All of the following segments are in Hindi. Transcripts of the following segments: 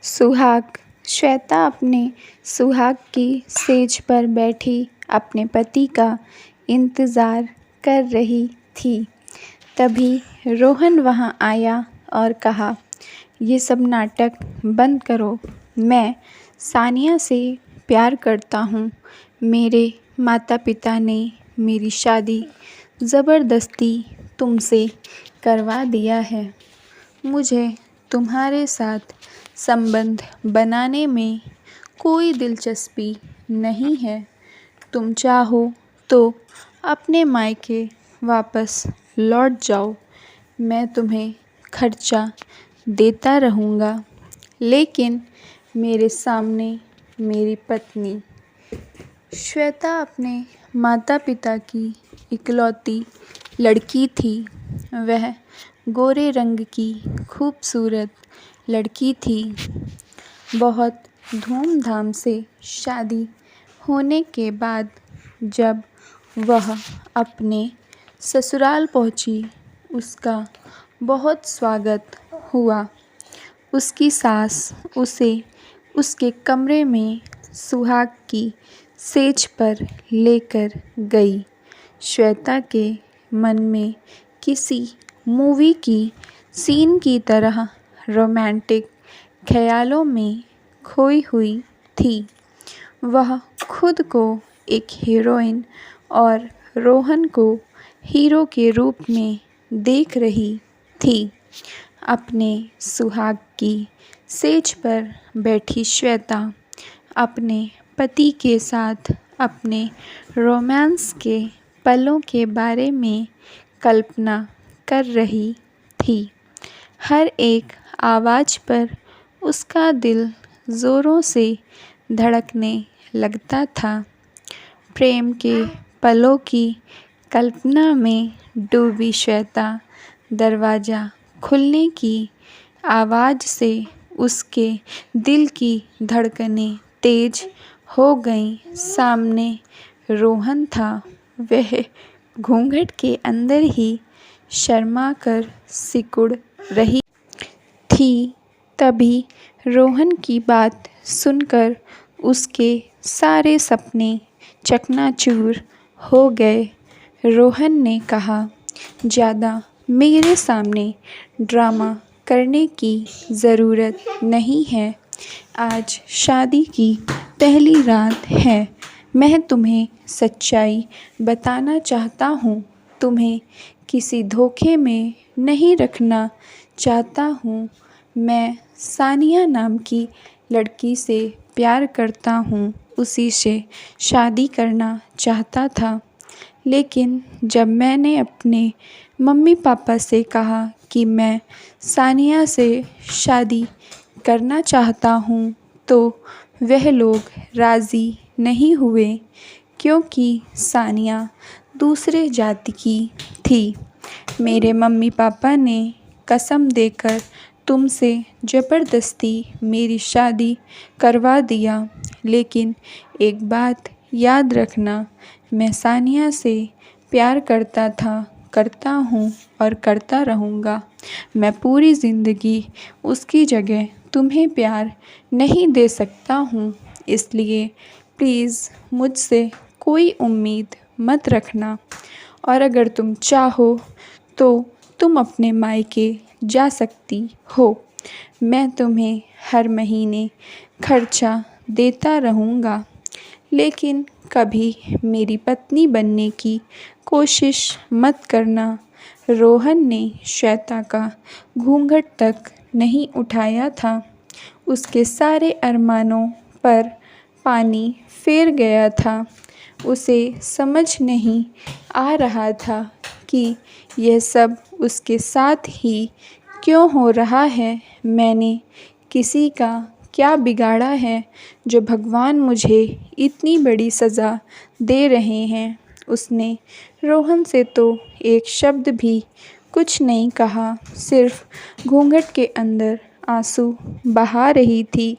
सुहाग। श्वेता अपने सुहाग की सेज पर बैठी अपने पति का इंतज़ार कर रही थी। तभी रोहन वहाँ आया और कहा, ये सब नाटक बंद करो। मैं सानिया से प्यार करता हूँ। मेरे माता पिता ने मेरी शादी ज़बरदस्ती तुमसे करवा दिया है। मुझे तुम्हारे साथ संबंध बनाने में कोई दिलचस्पी नहीं है। तुम चाहो तो अपने मायके वापस लौट जाओ। मैं तुम्हें खर्चा देता रहूँगा, लेकिन मेरे सामने मेरी पत्नी। श्वेता अपने माता पिता की इकलौती लड़की थी। वह गोरे रंग की खूबसूरत लड़की थी। बहुत धूमधाम से शादी होने के बाद जब वह अपने ससुराल पहुंची, उसका बहुत स्वागत हुआ। उसकी सास उसे उसके कमरे में सुहाग की सेज पर लेकर गई। श्वेता के मन में किसी मूवी की सीन की तरह रोमांटिक ख्यालों में खोई हुई थी। वह खुद को एक हीरोइन और रोहन को हीरो के रूप में देख रही थी। अपने सुहाग की सेज पर बैठी श्वेता अपने पति के साथ अपने रोमांस के पलों के बारे में कल्पना कर रही थी। हर एक आवाज़ पर उसका दिल ज़ोरों से धड़कने लगता था। प्रेम के पलों की कल्पना में डूबी श्वेता दरवाज़ा खुलने की आवाज़ से उसके दिल की धड़कनें तेज हो गईं। सामने रोहन था। वह घूंघट के अंदर ही शर्मा कर सिकुड़ रही थी। तभी रोहन की बात सुनकर उसके सारे सपने चकनाचूर हो गए। रोहन ने कहा, ज़्यादा मेरे सामने ड्रामा करने की ज़रूरत नहीं है। आज शादी की पहली रात है। मैं तुम्हें सच्चाई बताना चाहता हूँ। तुम्हें किसी धोखे में नहीं रखना चाहता हूँ। मैं सानिया नाम की लड़की से प्यार करता हूँ। उसी से शादी करना चाहता था। लेकिन जब मैंने अपने मम्मी पापा से कहा कि मैं सानिया से शादी करना चाहता हूँ, तो वह लोग राज़ी नहीं हुए, क्योंकि सानिया दूसरे जाति की थी। मेरे मम्मी पापा ने कसम देकर तुमसे ज़बरदस्ती मेरी शादी करवा दिया। लेकिन एक बात याद रखना, मैं सानिया से प्यार करता था, करता हूँ और करता रहूँगा। मैं पूरी ज़िंदगी उसकी जगह तुम्हें प्यार नहीं दे सकता हूँ। इसलिए प्लीज़ मुझसे कोई उम्मीद मत रखना, और अगर तुम चाहो तो तुम अपने मायके जा सकती हो। मैं तुम्हें हर महीने खर्चा देता रहूँगा, लेकिन कभी मेरी पत्नी बनने की कोशिश मत करना। रोहन ने श्वेता का घूंघट तक नहीं उठाया था। उसके सारे अरमानों पर पानी फिर गया था। उसे समझ नहीं आ रहा था कि यह सब उसके साथ ही क्यों हो रहा है। मैंने किसी का क्या बिगाड़ा है जो भगवान मुझे इतनी बड़ी सज़ा दे रहे हैं। उसने रोहन से तो एक शब्द भी कुछ नहीं कहा, सिर्फ घूंघट के अंदर आंसू बहा रही थी।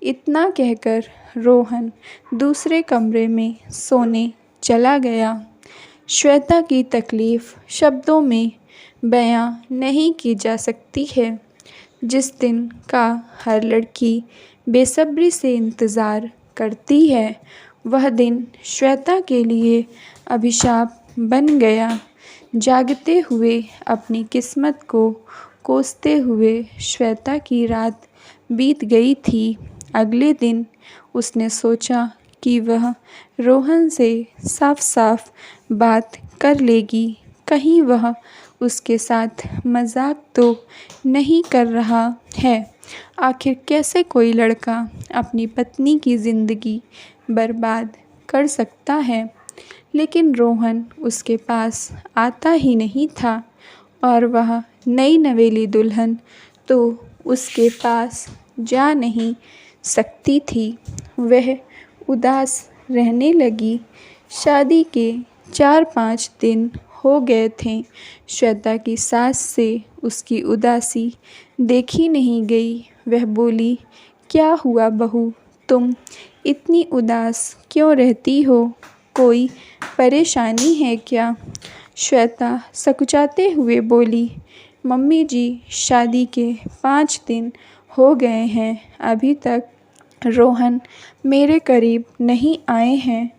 इतना कहकर रोहन दूसरे कमरे में सोने चला गया। श्वेता की तकलीफ़ शब्दों में बयां नहीं की जा सकती है। जिस दिन का हर लड़की बेसब्री से इंतज़ार करती है, वह दिन श्वेता के लिए अभिशाप बन गया। जागते हुए अपनी किस्मत को कोसते हुए श्वेता की रात बीत गई थी। अगले दिन उसने सोचा कि वह रोहन से साफ साफ बात कर लेगी। कहीं वह उसके साथ मजाक तो नहीं कर रहा है। आखिर कैसे कोई लड़का अपनी पत्नी की ज़िंदगी बर्बाद कर सकता है। लेकिन रोहन उसके पास आता ही नहीं था और वह नई नवेली दुल्हन तो उसके पास जा नहीं सकती थी। वह उदास रहने लगी। शादी के 4-5 दिन हो गए थे। श्वेता की सास से उसकी उदासी देखी नहीं गई। वह बोली, क्या हुआ बहू, तुम इतनी उदास क्यों रहती हो? कोई परेशानी है क्या? श्वेता सकुचाते हुए बोली, मम्मी जी, शादी के 5 दिन हो गए हैं, अभी तक रोहन मेरे करीब नहीं आए हैं।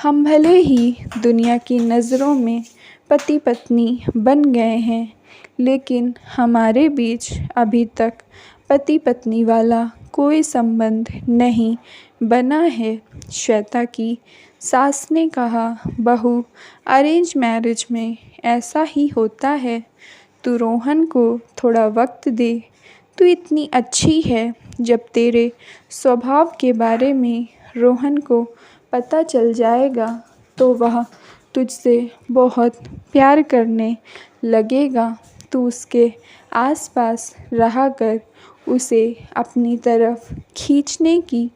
हम भले ही दुनिया की नज़रों में पति पत्नी बन गए हैं, लेकिन हमारे बीच अभी तक पति पत्नी वाला कोई संबंध नहीं बना है। श्वेता की सास ने कहा, बहू, अरेंज मैरिज में ऐसा ही होता है। तू रोहन को थोड़ा वक्त दे। तू इतनी अच्छी है। जब तेरे स्वभाव के बारे में रोहन को पता चल जाएगा तो वह तुझसे बहुत प्यार करने लगेगा। तू उसके आसपास रहा कर, उसे अपनी तरफ खींचने की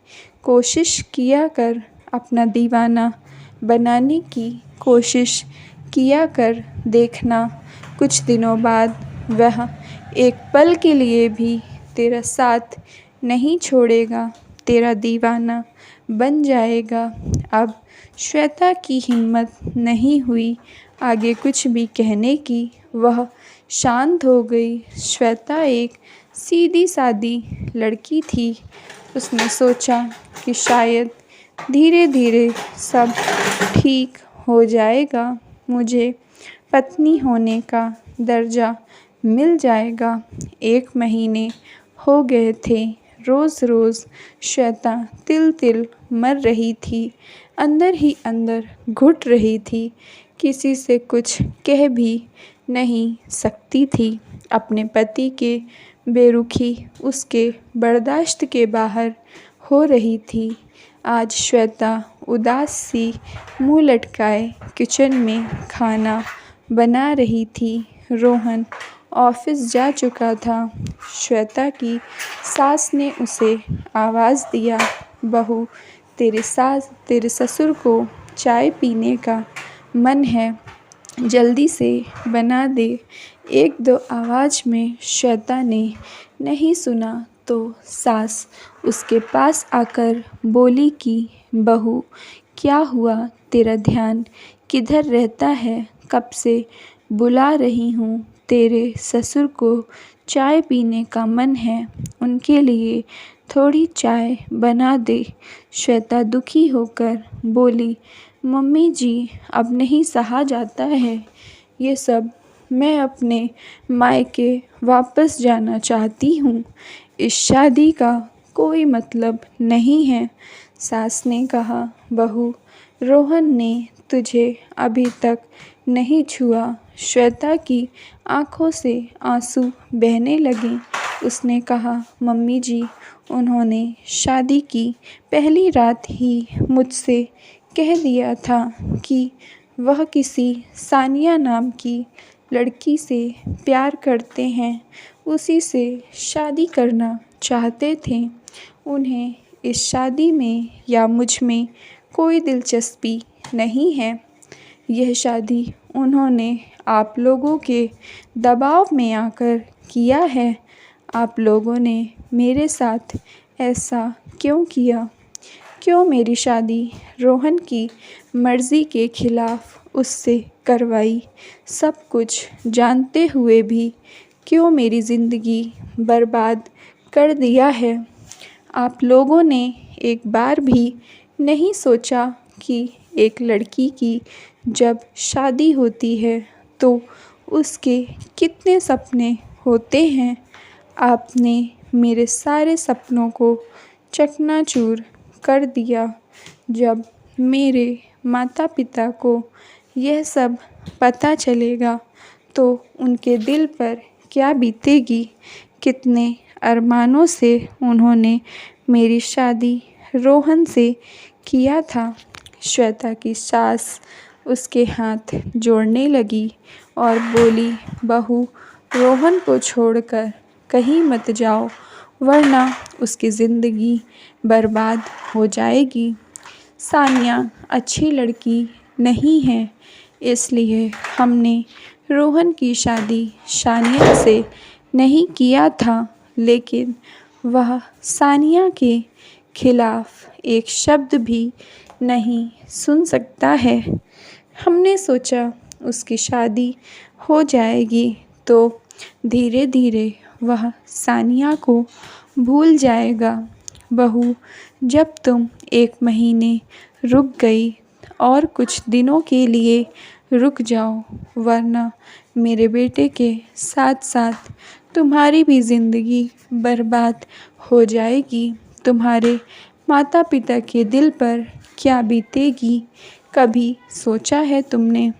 कोशिश किया कर, अपना दीवाना बनाने की कोशिश किया कर। देखना, कुछ दिनों बाद वह एक पल के लिए भी तेरा साथ नहीं छोड़ेगा, तेरा दीवाना बन जाएगा। अब श्वेता की हिम्मत नहीं हुई आगे कुछ भी कहने की। वह शांत हो गई। श्वेता एक सीधी सादी लड़की थी। उसने सोचा कि शायद धीरे धीरे सब ठीक हो जाएगा, मुझे पत्नी होने का दर्जा मिल जाएगा। 1 महीने हो गए थे। रोज़ रोज़ श्वेता तिल तिल मर रही थी, अंदर ही अंदर घुट रही थी। किसी से कुछ कह भी नहीं सकती थी। अपने पति के बेरुखी उसके बर्दाश्त के बाहर हो रही थी। आज श्वेता उदास सी मुँह लटकाए किचन में खाना बना रही थी। रोहन ऑफिस जा चुका था। श्वेता की सास ने उसे आवाज़ दिया, बहू, तेरे ससुर को चाय पीने का मन है, जल्दी से बना दे। 1-2 आवाज़ में श्वेता ने नहीं सुना तो सास उसके पास आकर बोली कि बहू, क्या हुआ, तेरा ध्यान किधर रहता है? कब से बुला रही हूँ। तेरे ससुर को चाय पीने का मन है, उनके लिए थोड़ी चाय बना दे। श्वेता दुखी होकर बोली, मम्मी जी, अब नहीं सहा जाता है ये सब। मैं अपने मायके वापस जाना चाहती हूँ। इस शादी का कोई मतलब नहीं है। सास ने कहा, बहू, रोहन ने तुझे अभी तक नहीं छुआ। श्वेता की आंखों से आंसू बहने लगे। उसने कहा, मम्मी जी, उन्होंने शादी की पहली रात ही मुझसे कह दिया था कि वह किसी सानिया नाम की लड़की से प्यार करते हैं, उसी से शादी करना चाहते थे। उन्हें इस शादी में या मुझ में कोई दिलचस्पी नहीं है। यह शादी उन्होंने आप लोगों के दबाव में आकर किया है। आप लोगों ने मेरे साथ ऐसा क्यों किया? क्यों मेरी शादी रोहन की मर्ज़ी के खिलाफ़ उससे करवाई? सब कुछ जानते हुए भी क्यों मेरी ज़िंदगी बर्बाद कर दिया है। आप लोगों ने एक बार भी नहीं सोचा कि एक लड़की की जब शादी होती है तो उसके कितने सपने होते हैं। आपने मेरे सारे सपनों को चकनाचूर कर दिया। जब मेरे माता पिता को यह सब पता चलेगा तो उनके दिल पर क्या बीतेगी। कितने अरमानों से उन्होंने मेरी शादी रोहन से किया था। श्वेता की सास उसके हाथ जोड़ने लगी और बोली, बहू, रोहन को छोड़कर कहीं मत जाओ वरना उसकी ज़िंदगी बर्बाद हो जाएगी। सानिया अच्छी लड़की नहीं है, इसलिए हमने रोहन की शादी सानिया से नहीं किया था। लेकिन वह सानिया के खिलाफ एक शब्द भी नहीं सुन सकता है। हमने सोचा उसकी शादी हो जाएगी तो धीरे धीरे वह सानिया को भूल जाएगा। बहू, जब तुम 1 महीने रुक गई और कुछ दिनों के लिए रुक जाओ वरना मेरे बेटे के साथ साथ तुम्हारी भी ज़िंदगी बर्बाद हो जाएगी। तुम्हारे माता पिता के दिल पर क्या बीतेगी, कभी सोचा है तुमने?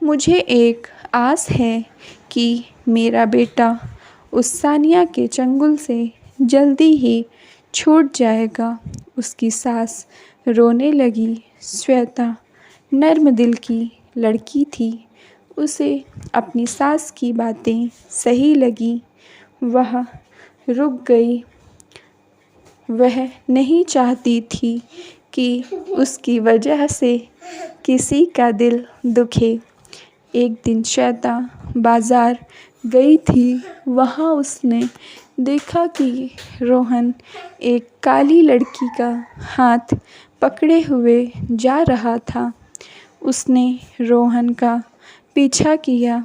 मुझे एक आस है कि मेरा बेटा उस सानिया के चंगुल से जल्दी ही छूट जाएगा। उसकी सास रोने लगी। श्वेता नर्म दिल की लड़की थी। उसे अपनी सास की बातें सही लगी। वह रुक गई। वह नहीं चाहती थी कि उसकी वजह से किसी का दिल दुखे। एक दिन श्वेता बाज़ार गई थी। वहाँ उसने देखा कि रोहन एक काली लड़की का हाथ पकड़े हुए जा रहा था। उसने रोहन का पीछा किया।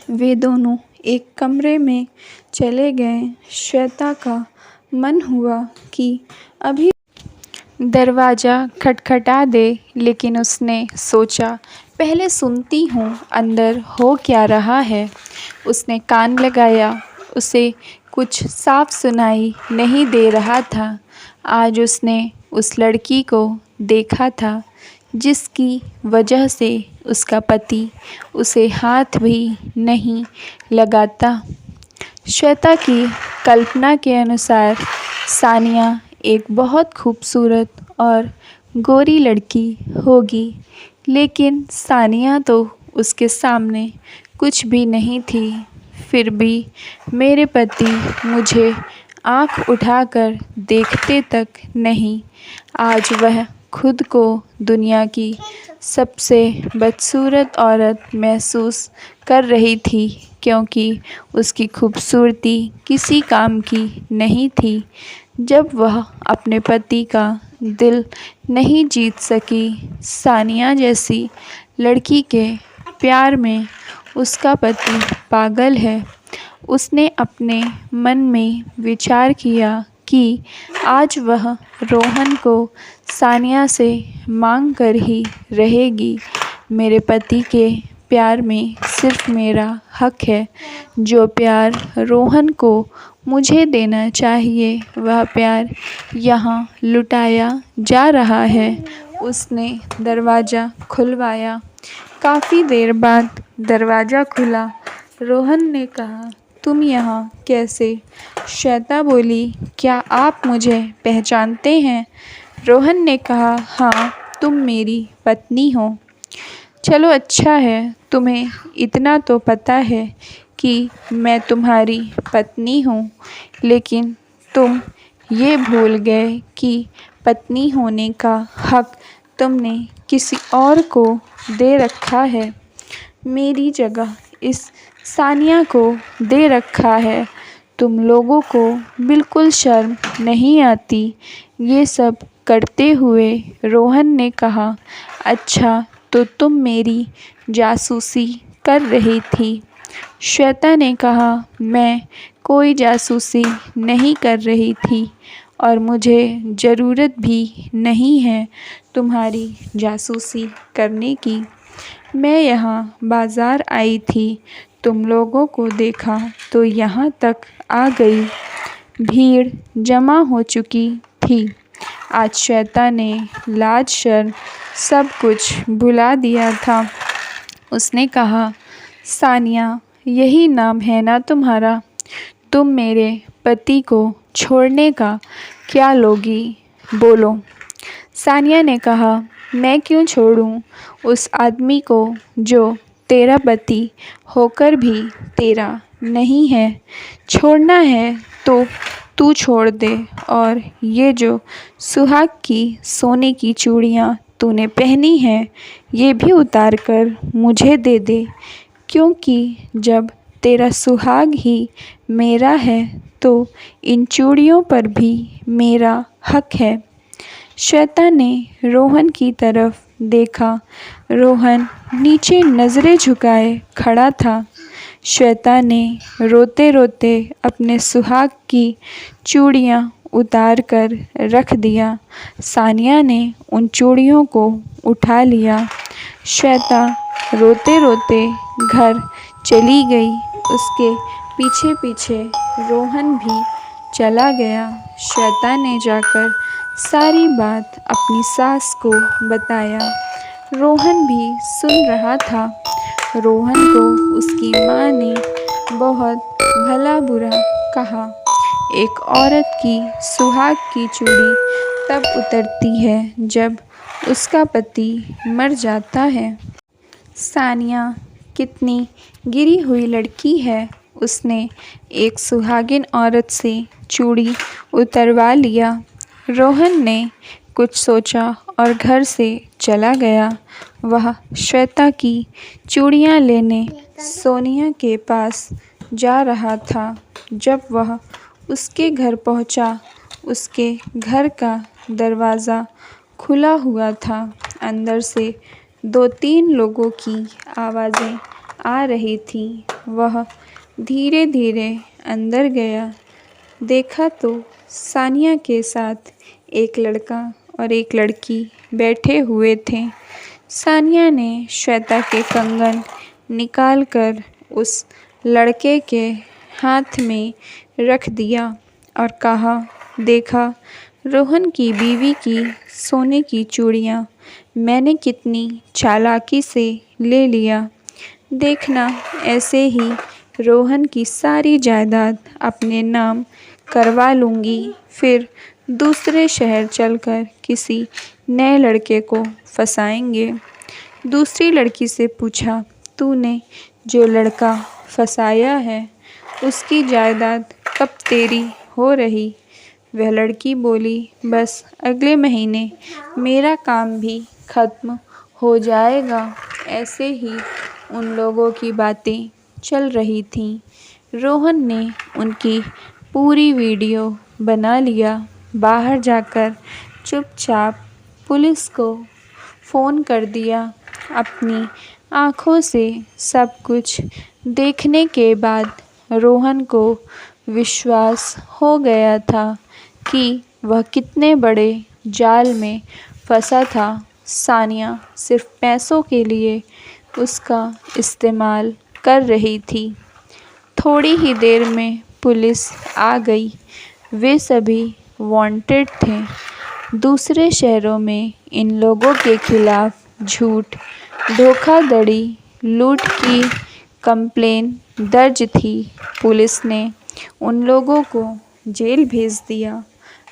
वे दोनों एक कमरे में चले गए। श्वेता का मन हुआ कि अभी दरवाज़ा खटखटा दे, लेकिन उसने सोचा पहले सुनती हूँ अंदर हो क्या रहा है। उसने कान लगाया। उसे कुछ साफ सुनाई नहीं दे रहा था। आज उसने उस लड़की को देखा था जिसकी वजह से उसका पति उसे हाथ भी नहीं लगाता। श्वेता की कल्पना के अनुसार सानिया एक बहुत खूबसूरत और गोरी लड़की होगी, लेकिन सानिया तो उसके सामने कुछ भी नहीं थी। फिर भी मेरे पति मुझे आँख उठाकर देखते तक नहीं। आज वह खुद को दुनिया की सबसे बदसूरत औरत महसूस कर रही थी, क्योंकि उसकी खूबसूरती किसी काम की नहीं थी। जब वह अपने पति का दिल नहीं जीत सकी, सानिया जैसी लड़की के प्यार में उसका पति पागल है। उसने अपने मन में विचार किया कि आज वह रोहन को सानिया से मांग कर ही रहेगी। मेरे पति के प्यार में सिर्फ मेरा हक है। जो प्यार रोहन को मुझे देना चाहिए वह प्यार यहाँ लुटाया जा रहा है। उसने दरवाज़ा खुलवाया। काफ़ी देर बाद दरवाज़ा खुला। रोहन ने कहा, तुम यहाँ कैसे? श्वेता बोली, क्या आप मुझे पहचानते हैं? रोहन ने कहा, हाँ, तुम मेरी पत्नी हो। चलो अच्छा है, तुम्हें इतना तो पता है कि मैं तुम्हारी पत्नी हूँ, लेकिन तुम ये भूल गए कि पत्नी होने का हक तुमने किसी और को दे रखा है। मेरी जगह इस सानिया को दे रखा है। तुम लोगों को बिल्कुल शर्म नहीं आती ये सब करते हुए? रोहन ने कहा, अच्छा तो तुम मेरी जासूसी कर रही थी? श्वेता ने कहा, मैं कोई जासूसी नहीं कर रही थी और मुझे ज़रूरत भी नहीं है तुम्हारी जासूसी करने की। मैं यहाँ बाज़ार आई थी, तुम लोगों को देखा तो यहाँ तक आ गई। भीड़ जमा हो चुकी थी। आज श्वेता ने लाज शर्म सब कुछ भुला दिया था। उसने कहा, सानिया, यही नाम है ना तुम्हारा? तुम मेरे पति को छोड़ने का क्या लोगी? बोलो। सानिया ने कहा, मैं क्यों छोड़ूं उस आदमी को जो तेरा पति होकर भी तेरा नहीं है। छोड़ना है तो तू छोड़ दे, और ये जो सुहाग की सोने की चूड़ियाँ तूने पहनी हैं ये भी उतार कर मुझे दे दे, क्योंकि जब तेरा सुहाग ही मेरा है तो इन चूड़ियों पर भी मेरा हक है। श्वेता ने रोहन की तरफ देखा। रोहन नीचे नज़रें झुकाए खड़ा था। श्वेता ने रोते रोते अपने सुहाग की चूड़ियाँ उतार कर रख दिया। सानिया ने उन चूड़ियों को उठा लिया। श्वेता रोते रोते घर चली गई। उसके पीछे पीछे रोहन भी चला गया। श्वेता ने जाकर सारी बात अपनी सास को बताया। रोहन भी सुन रहा था। रोहन को उसकी माँ ने बहुत भला बुरा कहा। एक औरत की सुहाग की चूड़ी तब उतरती है जब उसका पति मर जाता है। सानिया कितनी गिरी हुई लड़की है। उसने एक सुहागिन औरत से चूड़ी उतरवा लिया। रोहन ने कुछ सोचा और घर से चला गया। वह श्वेता की चूड़ियाँ लेने सोनिया के पास जा रहा था। जब वह उसके घर पहुंचा, उसके घर का दरवाज़ा खुला हुआ था। अंदर से 2-3 लोगों की आवाज़ें आ रही थीं। वह धीरे धीरे अंदर गया। देखा तो सानिया के साथ एक लड़का और एक लड़की बैठे हुए थे। सानिया ने श्वेता के कंगन निकाल कर उस लड़के के हाथ में रख दिया और कहा, देखा, रोहन की बीवी की सोने की चूड़ियाँ मैंने कितनी चालाकी से ले लिया। देखना, ऐसे ही रोहन की सारी जायदाद अपने नाम करवा लूँगी। फिर दूसरे शहर चलकर किसी नए लड़के को फंसाएंगे। दूसरी लड़की से पूछा, तूने जो लड़का फंसाया है उसकी जायदाद कब तेरी हो रही? वह लड़की बोली, बस अगले महीने मेरा काम भी ख़त्म हो जाएगा। ऐसे ही उन लोगों की बातें चल रही थीं। रोहन ने उनकी पूरी वीडियो बना लिया। बाहर जाकर चुपचाप पुलिस को फ़ोन कर दिया। अपनी आँखों से सब कुछ देखने के बाद रोहन को विश्वास हो गया था कि वह कितने बड़े जाल में फंसा था। सानिया सिर्फ पैसों के लिए उसका इस्तेमाल कर रही थी। थोड़ी ही देर में पुलिस आ गई। वे सभी वांटेड थे। दूसरे शहरों में इन लोगों के खिलाफ झूठ, धोखाधड़ी, लूट की कंप्लेन दर्ज थी। पुलिस ने उन लोगों को जेल भेज दिया।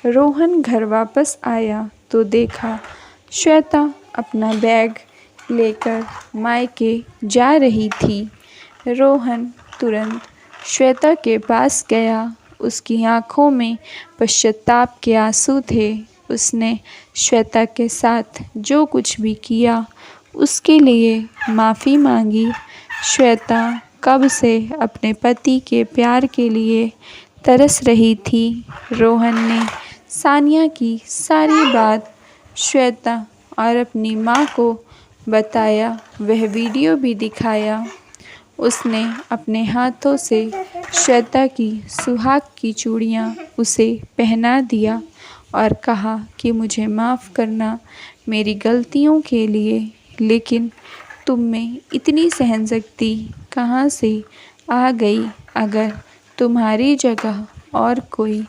रोहन घर वापस आया तो देखा श्वेता अपना बैग लेकर मायके जा रही थी। रोहन तुरंत श्वेता के पास गया। उसकी आँखों में पश्चाताप के आंसू थे। उसने श्वेता के साथ जो कुछ भी किया उसके लिए माफ़ी मांगी। श्वेता कब से अपने पति के प्यार के लिए तरस रही थी। रोहन ने सानिया की सारी बात श्वेता और अपनी माँ को बताया। वह वीडियो भी दिखाया। उसने अपने हाथों से श्वेता की सुहाग की चूड़ियाँ उसे पहना दिया और कहा कि मुझे माफ़ करना मेरी गलतियों के लिए, लेकिन तुम में इतनी सहनशक्ति कहाँ से आ गई? अगर तुम्हारी जगह और कोई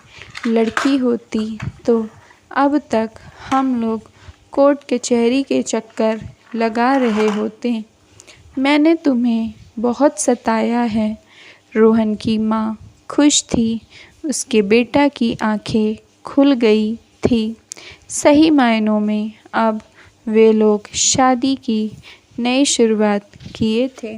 लड़की होती तो अब तक हम लोग कोर्ट कचहरी के चक्कर लगा रहे होते। मैंने तुम्हें बहुत सताया है। रोहन की माँ खुश थी, उसके बेटा की आंखें खुल गई थी। सही मायनों में अब वे लोग शादी की नई शुरुआत किए थे।